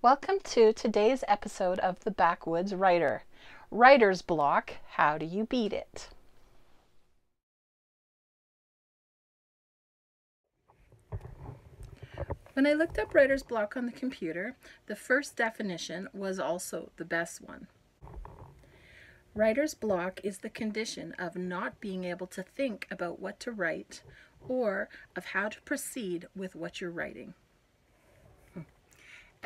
Welcome to today's episode of the Backwoods Writer. Writer's block, how do you beat it? When I looked up writer's block on the computer, the first definition was also the best one. Writer's block is the condition of not being able to think about what to write or of how to proceed with what you're writing.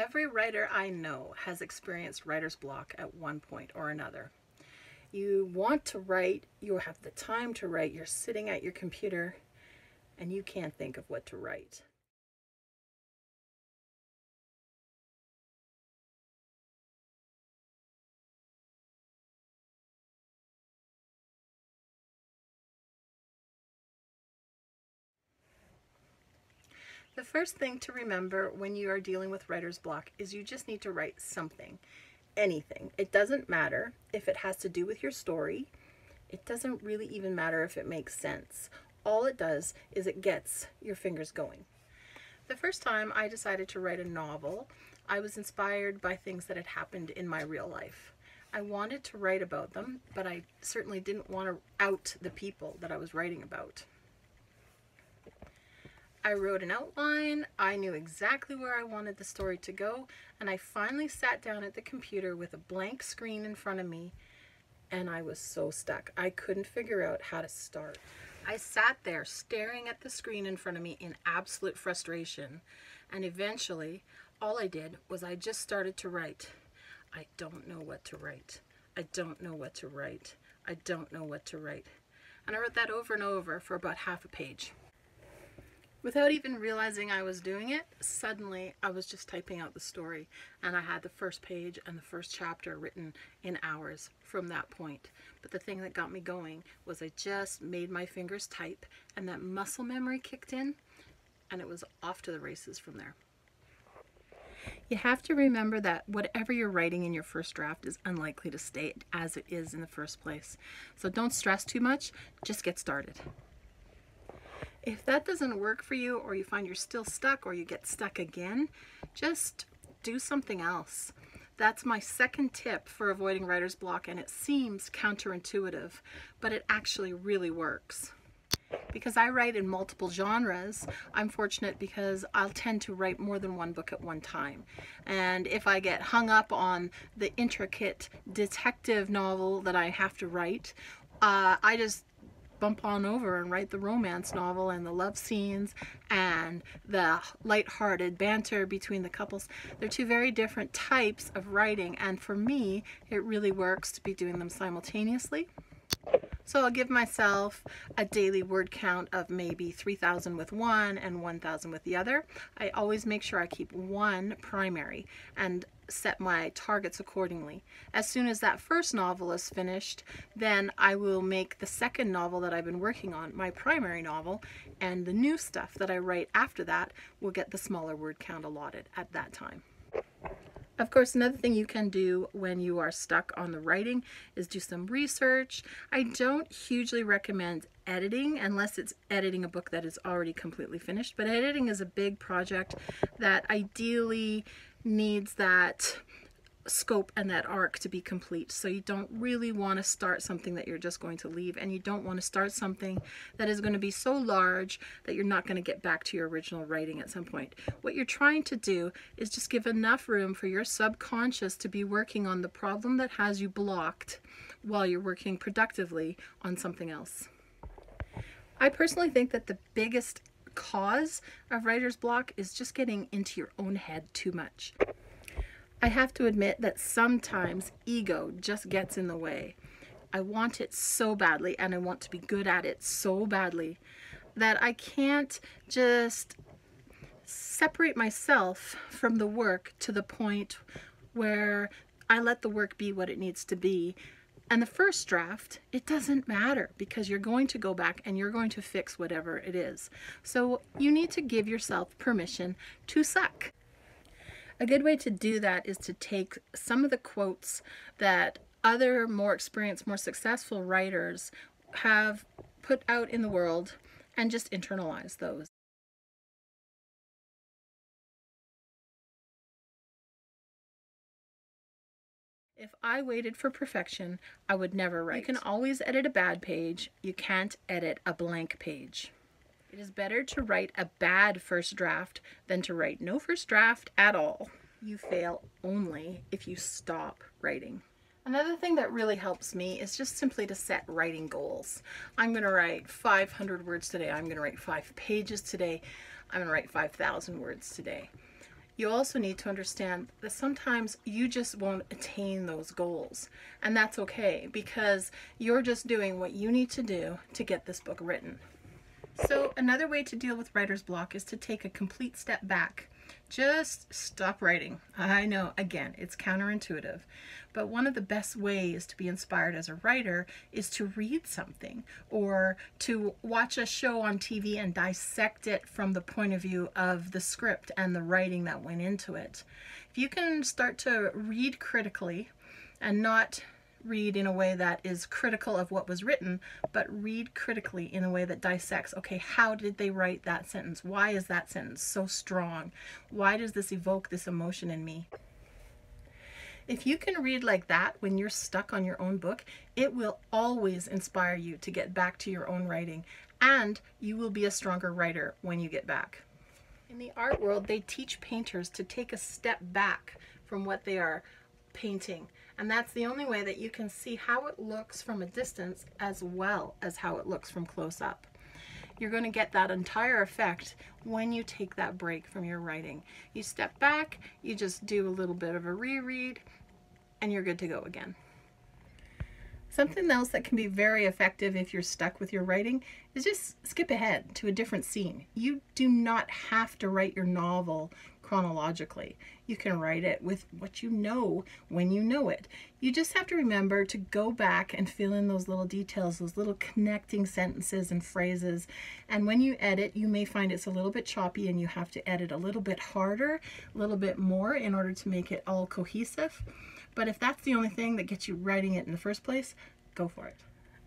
Every writer I know has experienced writer's block at one point or another. You want to write, you have the time to write, you're sitting at your computer, and you can't think of what to write. The first thing to remember when you are dealing with writer's block is you just need to write something, anything. It doesn't matter if it has to do with your story. It doesn't really even matter if it makes sense. All it does is it gets your fingers going. The first time I decided to write a novel, I was inspired by things that had happened in my real life. I wanted to write about them, but I certainly didn't want to out the people that I was writing about. I wrote an outline, I knew exactly where I wanted the story to go, and I finally sat down at the computer with a blank screen in front of me, and I was so stuck. I couldn't figure out how to start. I sat there staring at the screen in front of me in absolute frustration, and eventually all I did was I just started to write. I don't know what to write. I don't know what to write. I don't know what to write. And I wrote that over and over for about half a page. Without even realizing I was doing it, suddenly I was just typing out the story, and I had the first page and the first chapter written in hours from that point. But the thing that got me going was I just made my fingers type, and that muscle memory kicked in, and it was off to the races from there. You have to remember that whatever you're writing in your first draft is unlikely to stay as it is in the first place. So don't stress too much, just get started. If that doesn't work for you, or you find you're still stuck, or you get stuck again, just do something else. That's my second tip for avoiding writer's block, and it seems counterintuitive, but it actually really works. Because I write in multiple genres, I'm fortunate because I'll tend to write more than one book at one time. And if I get hung up on the intricate detective novel that I have to write, I just bump on over and write the romance novel and the love scenes and the light-hearted banter between the couples. They're two very different types of writing, and for me it really works to be doing them simultaneously. So I'll give myself a daily word count of maybe 3,000 with one and 1,000 with the other. I always make sure I keep one primary and set my targets accordingly. As soon as that first novel is finished, then I will make the second novel that I've been working on my primary novel, and the new stuff that I write after that will get the smaller word count allotted at that time. Of course, another thing you can do when you are stuck on the writing is do some research. I don't hugely recommend editing unless it's editing a book that is already completely finished, but editing is a big project that ideally needs that scope and that arc to be complete. So you don't really want to start something that you're just going to leave, and you don't want to start something that is going to be so large that you're not going to get back to your original writing at some point. What you're trying to do is just give enough room for your subconscious to be working on the problem that has you blocked while you're working productively on something else. I personally think that the biggest cause of writer's block is just getting into your own head too much. I have to admit that sometimes ego just gets in the way. I want it so badly, and I want to be good at it so badly, that I can't just separate myself from the work to the point where I let the work be what it needs to be. And the first draft, it doesn't matter, because you're going to go back and you're going to fix whatever it is. So you need to give yourself permission to suck. A good way to do that is to take some of the quotes that other more experienced, more successful writers have put out in the world and just internalize those. If I waited for perfection, I would never write. You can always edit a bad page. You can't edit a blank page. It is better to write a bad first draft than to write no first draft at all. You fail only if you stop writing. Another thing that really helps me is just simply to set writing goals. I'm going to write 500 words today. I'm going to write 5 pages today. I'm going to write 5,000 words today. You also need to understand that sometimes you just won't attain those goals. And that's okay, because you're just doing what you need to do to get this book written. So another way to deal with writer's block is to take a complete step back. Just stop writing. I know, again, it's counterintuitive, but one of the best ways to be inspired as a writer is to read something or to watch a show on TV and dissect it from the point of view of the script and the writing that went into it. If you can start to read critically and not read in a way that is critical of what was written, but read critically in a way that dissects, okay, how did they write that sentence? Why is that sentence so strong? Why does this evoke this emotion in me? If you can read like that when you're stuck on your own book, it will always inspire you to get back to your own writing, and you will be a stronger writer when you get back. In the art world, they teach painters to take a step back from what they are painting, and that's the only way that you can see how it looks from a distance as well as how it looks from close up. You're going to get that entire effect when you take that break from your writing. You step back, you just do a little bit of a reread, and you're good to go again. Something else that can be very effective if you're stuck with your writing is just skip ahead to a different scene. You do not have to write your novel chronologically. You can write it with what you know when you know it. You just have to remember to go back and fill in those little details, those little connecting sentences and phrases. And when you edit, you may find it's a little bit choppy and you have to edit a little bit harder, a little bit more in order to make it all cohesive. But if that's the only thing that gets you writing it in the first place, go for it.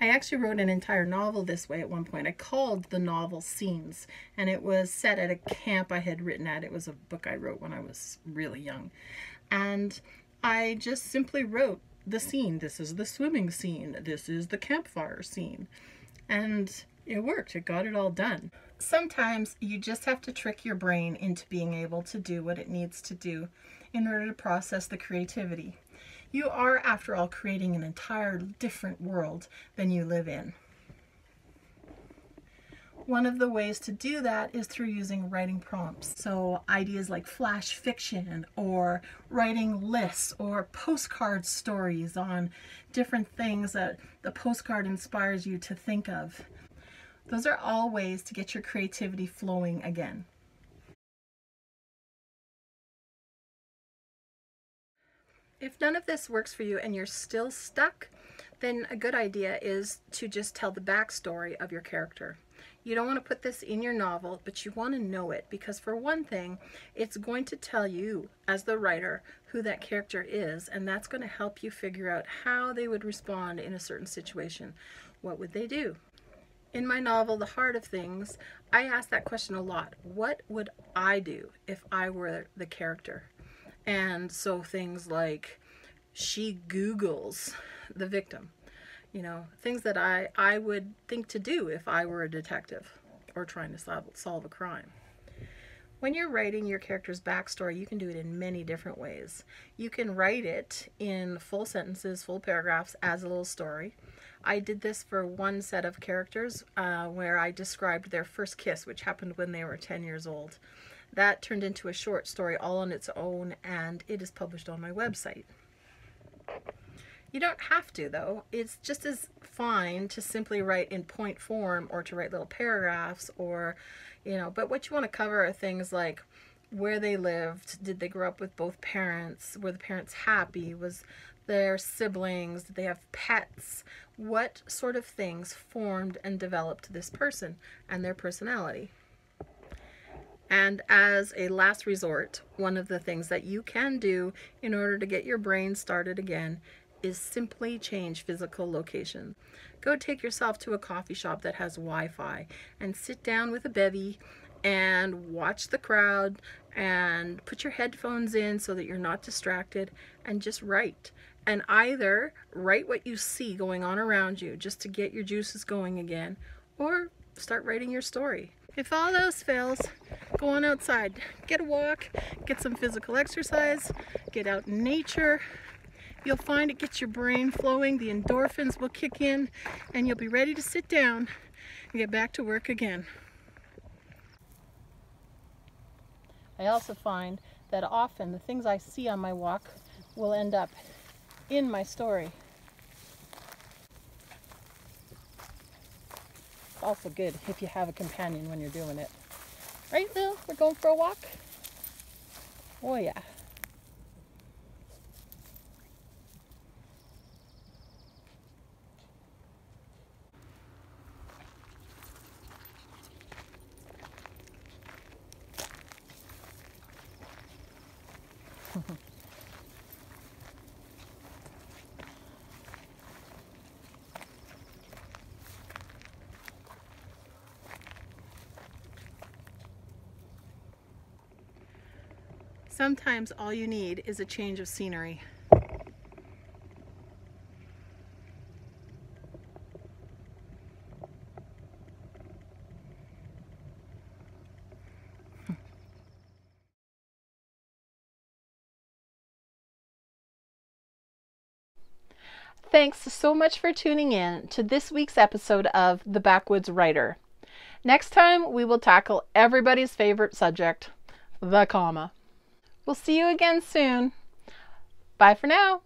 I actually wrote an entire novel this way at one point. I called the novel Scenes, and it was set at a camp I had written at. It was a book I wrote when I was really young. And I just simply wrote the scene. This is the swimming scene. This is the campfire scene. And it worked. It got it all done. Sometimes you just have to trick your brain into being able to do what it needs to do in order to process the creativity. You are, after all, creating an entire different world than you live in. One of the ways to do that is through using writing prompts. So ideas like flash fiction or writing lists or postcard stories on different things that the postcard inspires you to think of. Those are all ways to get your creativity flowing again. If none of this works for you and you're still stuck, then a good idea is to just tell the backstory of your character. You don't want to put this in your novel, but you want to know it because, for one thing, it's going to tell you as the writer who that character is, and that's going to help you figure out how they would respond in a certain situation. What would they do? In my novel, The Heart of Things, I ask that question a lot. What would I do if I were the character? And so things like, she Googles the victim, you know, things that I would think to do if I were a detective or trying to solve a crime. When you're writing your character's backstory, you can do it in many different ways. You can write it in full sentences, full paragraphs as a little story. I did this for one set of characters where I described their first kiss, which happened when they were 10 years old. That turned into a short story all on its own, and it is published on my website. You don't have to, though. It's just as fine to simply write in point form or to write little paragraphs or, you know, but what you want to cover are things like where they lived, did they grow up with both parents, were the parents happy, was their siblings, did they have pets, what sort of things formed and developed this person and their personality. And as a last resort, one of the things that you can do in order to get your brain started again is simply change physical location. Go take yourself to a coffee shop that has Wi-Fi and sit down with a bevy and watch the crowd and put your headphones in so that you're not distracted and just write. and either write what you see going on around you just to get your juices going again, or start writing your story. If all else fails, go on outside, get a walk, get some physical exercise, get out in nature. You'll find it gets your brain flowing, the endorphins will kick in, and you'll be ready to sit down and get back to work again. I also find that often the things I see on my walk will end up in my story. It's also good if you have a companion when you're doing it. Right, Lil? We're going for a walk? Oh yeah. Sometimes all you need is a change of scenery. Thanks so much for tuning in to this week's episode of The Backwoods Writer. Next time we will tackle everybody's favorite subject, the comma. We'll see you again soon. Bye for now.